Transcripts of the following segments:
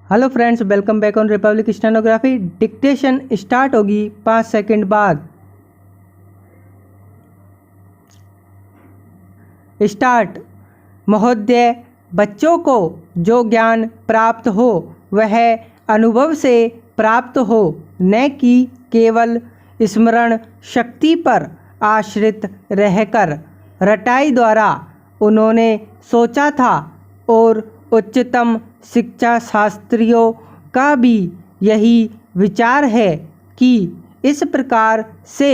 Hello friends, welcome back on Republic stenography. Dictation start होगी 5 second बाद। Start. महोदय, बच्चों को जो ज्ञान प्राप्त हो वह अनुभव से प्राप्त हो, न कि केवल स्मरण शक्ति पर आश्रित रहकर। रटाई द्वारा उन्होंने सोचा था और उच्चतम शिक्षा शास्त्रियों का भी यही विचार है कि इस प्रकार से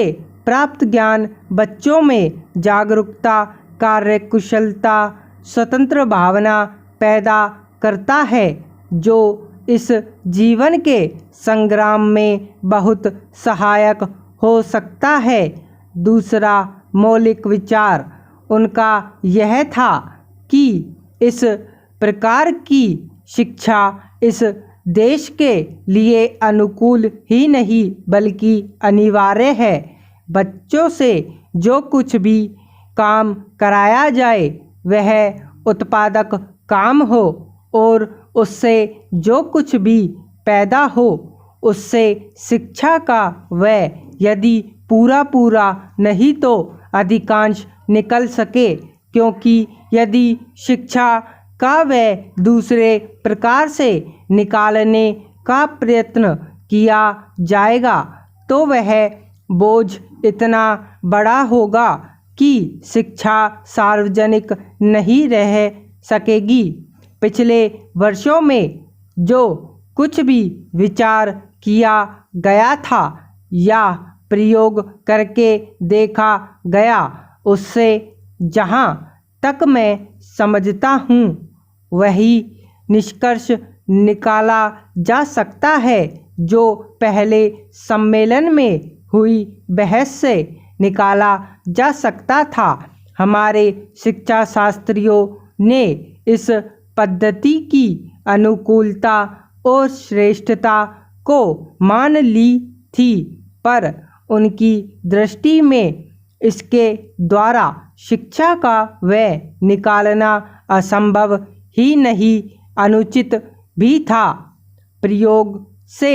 प्राप्त ज्ञान बच्चों में जागरूकता, कार्यकुशलता, स्वतंत्र भावना पैदा करता है, जो इस जीवन के संग्राम में बहुत सहायक हो सकता है। दूसरा मौलिक विचार उनका यह था कि इस प्रकार की शिक्षा इस देश के लिए अनुकूल ही नहीं बल्कि अनिवार्य है। बच्चों से जो कुछ भी काम कराया जाए वह उत्पादक काम हो और उससे जो कुछ भी पैदा हो उससे शिक्षा का वह यदि पूरा नहीं तो अधिकांश निकल सके, क्योंकि यदि शिक्षा का वह दूसरे प्रकार से निकालने का प्रयत्न किया जाएगा तो वह बोझ इतना बड़ा होगा कि शिक्षा सार्वजनिक नहीं रह सकेगी। पिछले वर्षों में जो कुछ भी विचार किया गया था या प्रयोग करके देखा गया, उससे जहाँ तक मैं समझता हूँ वही निष्कर्ष निकाला जा सकता है जो पहले सम्मेलन में हुई बहस से निकाला जा सकता था। हमारे शिक्षा शास्त्रियों ने इस पद्धति की अनुकूलता और श्रेष्ठता को मान ली थी, पर उनकी दृष्टि में इसके द्वारा शिक्षा का वह निकालना असंभव ही नहीं, अनुचित भी था। प्रयोग से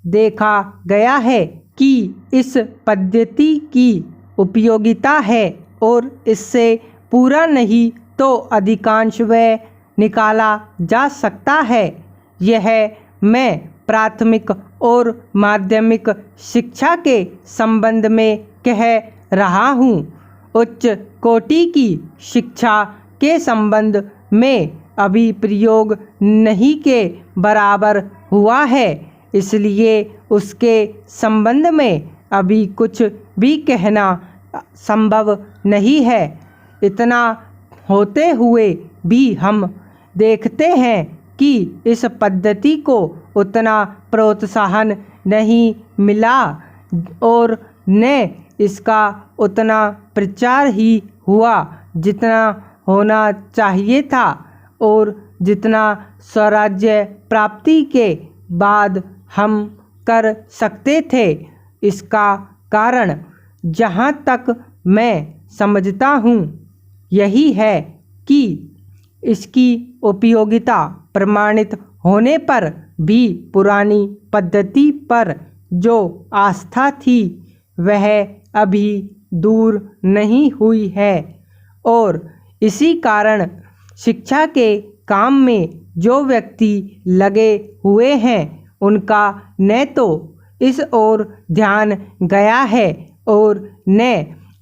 देखा गया है कि इस पद्धति की उपयोगिता है और इससे पूरा नहीं तो अधिकांश वह निकाला जा सकता है। यह मैं प्राथमिक और माध्यमिक शिक्षा के संबंध में कह रहा हूँ। उच्च कोटि की शिक्षा के संबंध में अभी प्रयोग नहीं के बराबर हुआ है, इसलिए उसके संबंध में अभी कुछ भी कहना संभव नहीं है। इतना होते हुए भी हम देखते हैं कि इस पद्धति को उतना प्रोत्साहन नहीं मिला और न इसका उतना प्रचार ही हुआ जितना होना चाहिए था और जितना स्वराज्य प्राप्ति के बाद हम कर सकते थे। इसका कारण जहाँ तक मैं समझता हूँ यही है कि इसकी उपयोगिता प्रमाणित होने पर भी पुरानी पद्धति पर जो आस्था थी वह अभी दूर नहीं हुई है और इसी कारण शिक्षा के काम में जो व्यक्ति लगे हुए हैं उनका न तो इस ओर ध्यान गया है और न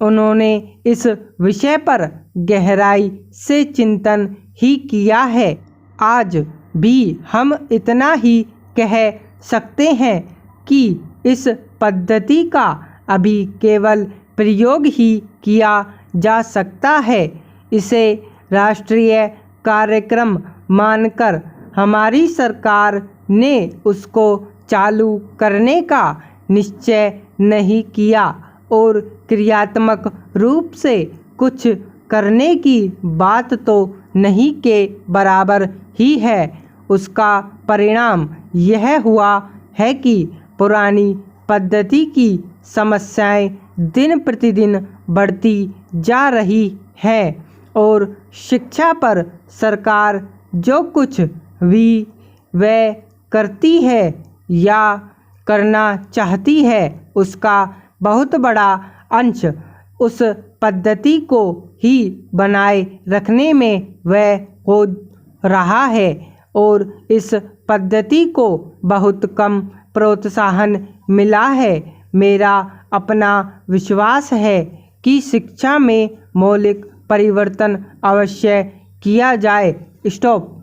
उन्होंने इस विषय पर गहराई से चिंतन ही किया है। आज भी हम इतना ही कह सकते हैं कि इस पद्धति का अभी केवल प्रयोग ही किया जा सकता है। इसे राष्ट्रीय कार्यक्रम मानकर हमारी सरकार ने उसको चालू करने का निश्चय नहीं किया और क्रियात्मक रूप से कुछ करने की बात तो नहीं के बराबर ही है। उसका परिणाम यह हुआ है कि पुरानी पद्धति की समस्याएं दिन प्रतिदिन बढ़ती जा रही है और शिक्षा पर सरकार जो कुछ भी वह करती है या करना चाहती है उसका बहुत बड़ा अंश उस पद्धति को ही बनाए रखने में व्यय हो रहा है और इस पद्धति को बहुत कम प्रोत्साहन मिला है। मेरा अपना विश्वास है कि शिक्षा में मौलिक परिवर्तन अवश्य किया जाए। स्टॉप।